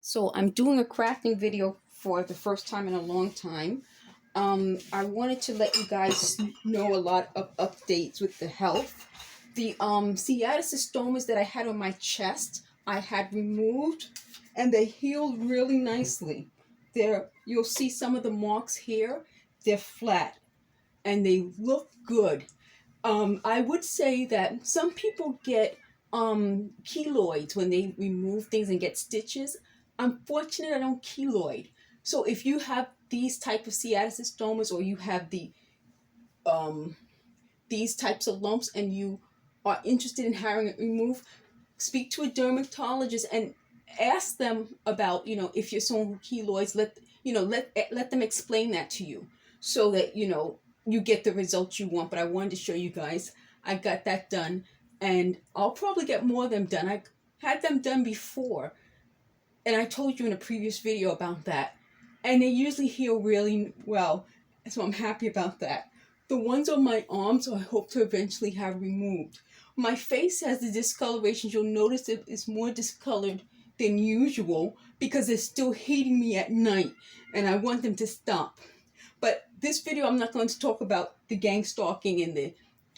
So I'm doing a crafting video for the first time in a long time. I wanted to let you guys know a lot of updates with the health. The sciatocystomas that I had on my chest, I had removed, and they healed really nicely. You'll see some of the marks here. They're flat, and they look good. I would say that some people get keloids when they remove things and get stitches. I'm fortunate I don't keloid. So if you have these type of sciatocystomas, or you have these types of lumps and you are interested in having it removed, speak to a dermatologist and ask them about, if you're someone who keloids, let them explain that to you so that, you get the results you want. But I wanted to show you guys, I got that done, and I'll probably get more of them done. I had them done before, and I told you in a previous video about that, and they usually heal really well, so I'm happy about that. The ones on my arms, I hope to eventually have removed. My face has the discoloration. You'll notice it is more discolored than usual because it's still hitting me at night, and I want them to stop. But this video, I'm not going to talk about the gang stalking and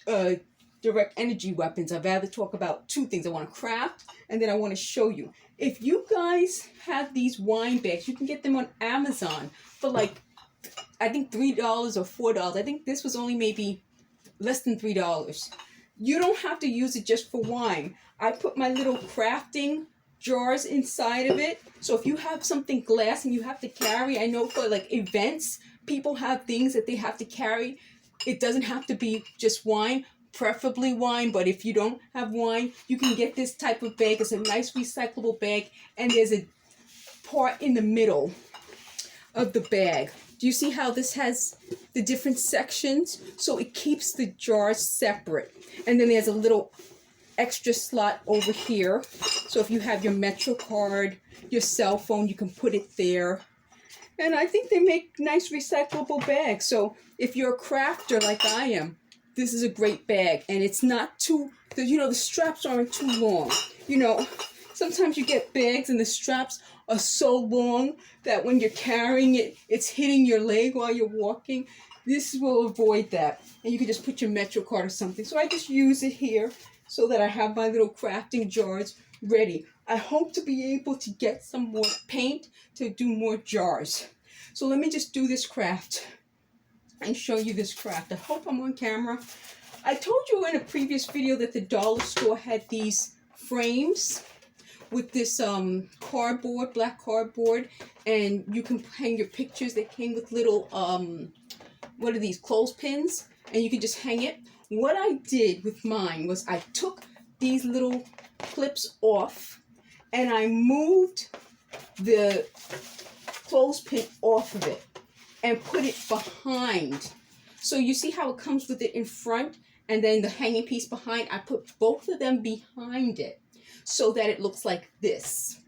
the direct energy weapons. I'd rather talk about two things. I want to craft, and then I want to show you. If you guys have these wine bags, you can get them on Amazon for like, I think $3 or $4. I think this was only maybe less than $3. You don't have to use it just for wine. I put my little crafting jars inside of it. So if you have something glass and you have to carry, I know for like events, people have things that they have to carry. It doesn't have to be just wine, preferably wine, but if you don't have wine, you can get this type of bag. It's a nice recyclable bag, and there's a part in the middle of the bag. Do you see how this has the different sections? So it keeps the jars separate. And then there's a little extra slot over here. So if you have your Metro card, your cell phone, you can put it there. And I think they make nice recyclable bags. So if you're a crafter like I am, this is a great bag. And it's not too, the straps aren't too long. Sometimes you get bags and the straps are so long that when you're carrying it, it's hitting your leg while you're walking. This will avoid that. And you can just put your Metro card or something. So I just use it here so that I have my little crafting jars ready. I hope to be able to get some more paint to do more jars. So let me just do this craft and show you this craft. I hope I'm on camera. I told you in a previous video that the dollar store had these frames with this cardboard, black cardboard, and you can hang your pictures. They came with little, what are these, clothespins, and you can just hang it. What I did with mine was I took these little clips off, and I moved the clothespin off of it and put it behind. So you see how it comes with it in front, and then the hanging piece behind? I put both of them behind it so that it looks like this.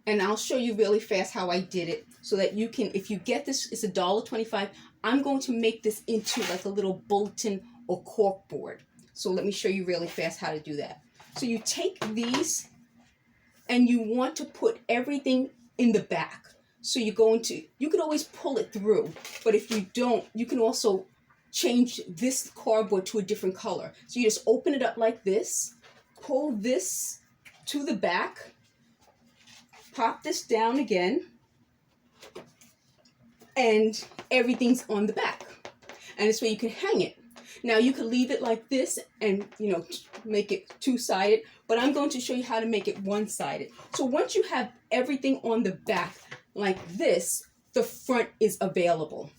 And I'll show you really fast how I did it so that you can, if you get this, it's $1.25. I'm going to make this into like a little bulletin or cork board. So let me show you really fast how to do that. So you take these and you want to put everything in the back. So you could always pull it through, but if you don't, you can also change this cardboard to a different color. So you just open it up like this, pull this to the back, pop this down again, and everything's on the back. And this way you can hang it. Now you could leave it like this and, make it two-sided, but I'm going to show you how to make it one-sided. So once you have everything on the back like this, the front is available.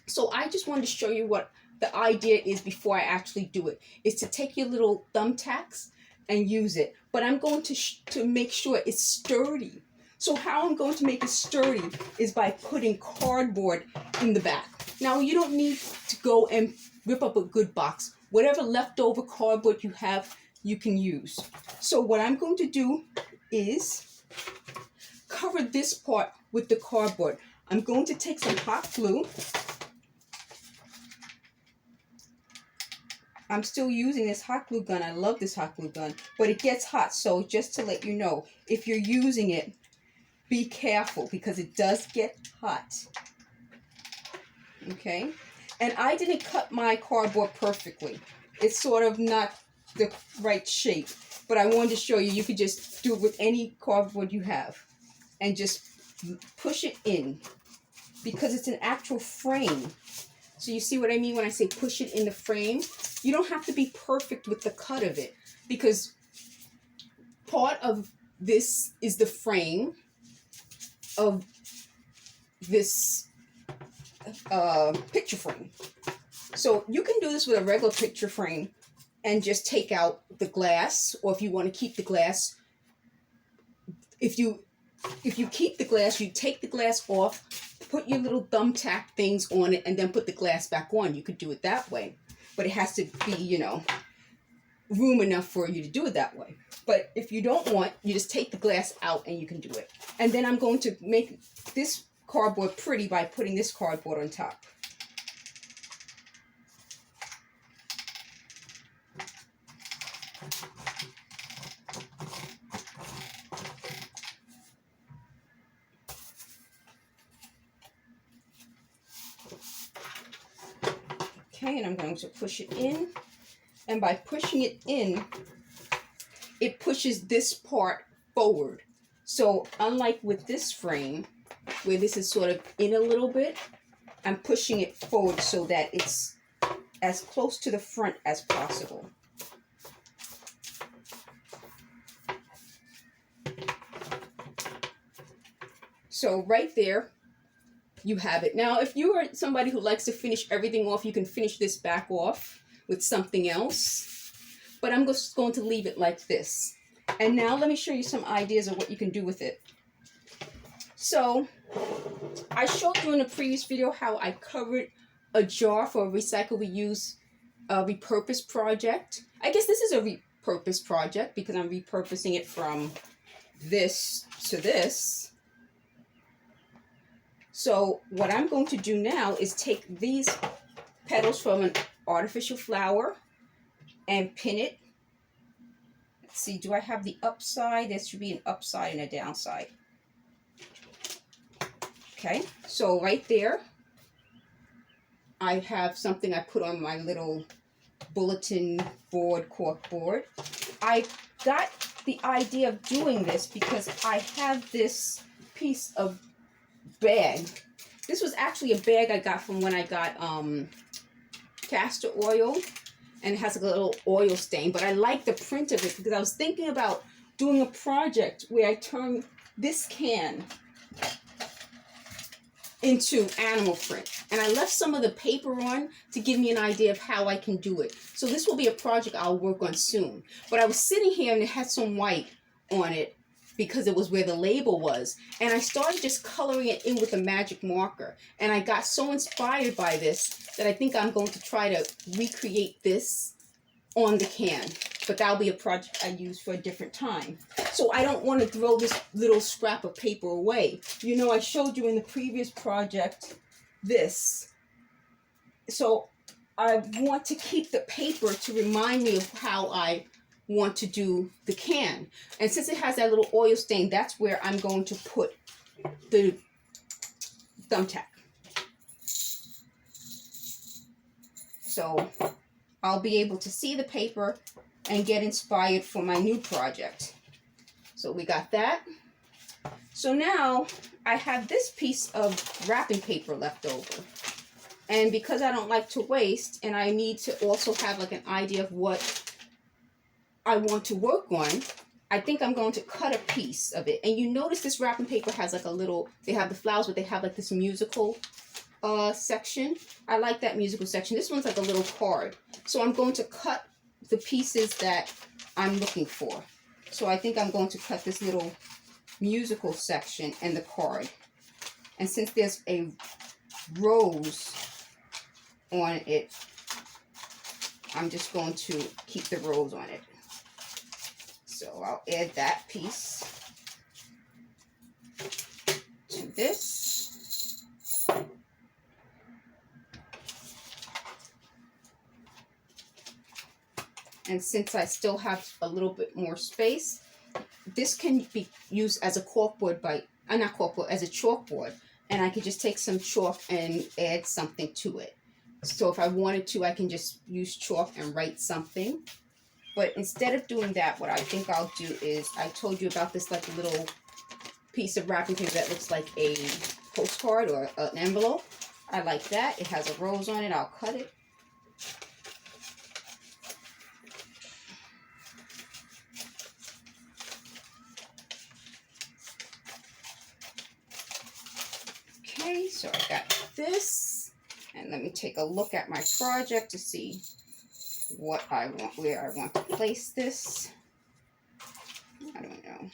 So I just wanted to show you what the idea is before I actually do it, is to take your little thumbtacks and use it. But I'm going to make sure it's sturdy. So how I'm going to make it sturdy is by putting cardboard in the back. Now you don't need to go and rip up a good box. Whatever leftover cardboard you have, you can use. So what I'm going to do is cover this part with the cardboard. I'm going to take some hot glue. I'm still using this hot glue gun. I love this hot glue gun, but it gets hot. So just to let you know, if you're using it, be careful because it does get hot. Okay, and I didn't cut my cardboard perfectly. It's sort of not the right shape, but I wanted to show you, you could just do it with any cardboard you have and just push it in because it's an actual frame. So you see what I mean when I say push it in the frame? You don't have to be perfect with the cut of it because part of this is the frame of this picture frame. So you can do this with a regular picture frame and just take out the glass, or if you want to keep the glass, if you keep the glass, you take the glass off, put your little thumbtack things on it, and then put the glass back on. You could do it that way, but it has to be, you know, room enough for you to do it that way. But if you don't want, you just take the glass out and you can do it. And then I'm going to make this cardboard pretty by putting this cardboard on top. Okay, and I'm going to push it in. And by pushing it in, it pushes this part forward. So unlike with this frame, where this is sort of in a little bit, I'm pushing it forward so that it's as close to the front as possible. So right there, you have it. Now, if you are somebody who likes to finish everything off, you can finish this back off with something else. But I'm just going to leave it like this. And now let me show you some ideas of what you can do with it. So I showed you in a previous video how I covered a jar for a recycle, reuse, repurpose project. I guess this is a repurpose project because I'm repurposing it from this to this. So what I'm going to do now is take these petals from an artificial flower and pin it. Let's see, do I have the upside? There should be an upside and a downside. Okay, so right there, I have something I put on my little bulletin board, cork board. I got the idea of doing this because I have this piece of bag. This was actually a bag I got from when I got castor oil, and it has like a little oil stain, but I like the print of it because I was thinking about doing a project where I turn this can into animal print, and I left some of the paper on to give me an idea of how I can do it. So this will be a project I'll work on soon. But I was sitting here and it had some white on it because it was where the label was, and I started just coloring it in with a magic marker, and I got so inspired by this that I think I'm going to try to recreate this on the can, but that'll be a project I use for a different time. So I don't want to throw this little scrap of paper away. You know, I showed you in the previous project this. So I want to keep the paper to remind me of how I want to do the can. And since it has that little oil stain, that's where I'm going to put the thumbtack. So I'll be able to see the paper and get inspired for my new project. So we got that. So now I have this piece of wrapping paper left over. And because I don't like to waste, and I need to also have like an idea of what I want to work on, I think I'm going to cut a piece of it. And you notice this wrapping paper has like a little, they have the flowers, but they have like this musical section. I like that musical section. This one's like a little card. So I'm going to cut the pieces that I'm looking for. So I think I'm going to cut this little musical section and the card. And since there's a rose on it, I'm just going to keep the rose on it. So I'll add that piece to this. And since I still have a little bit more space, this can be used as a corkboard not corkboard, as a chalkboard. And I could just take some chalk and add something to it. So if I wanted to, I can just use chalk and write something. But instead of doing that, what I think I'll do is, I told you about this like a little piece of wrapping paper that looks like a postcard or an envelope. I like that. It has a rose on it. I'll cut it. Okay, so I got this. And let me take a look at my project to see what I want, where I want to place this. I don't know.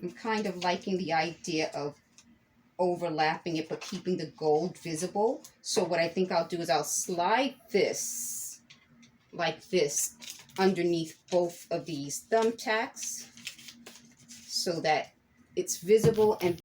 I'm kind of liking the idea of overlapping it but keeping the gold visible. So what I think I'll do is I'll slide this like this underneath both of these thumbtacks so that it's visible and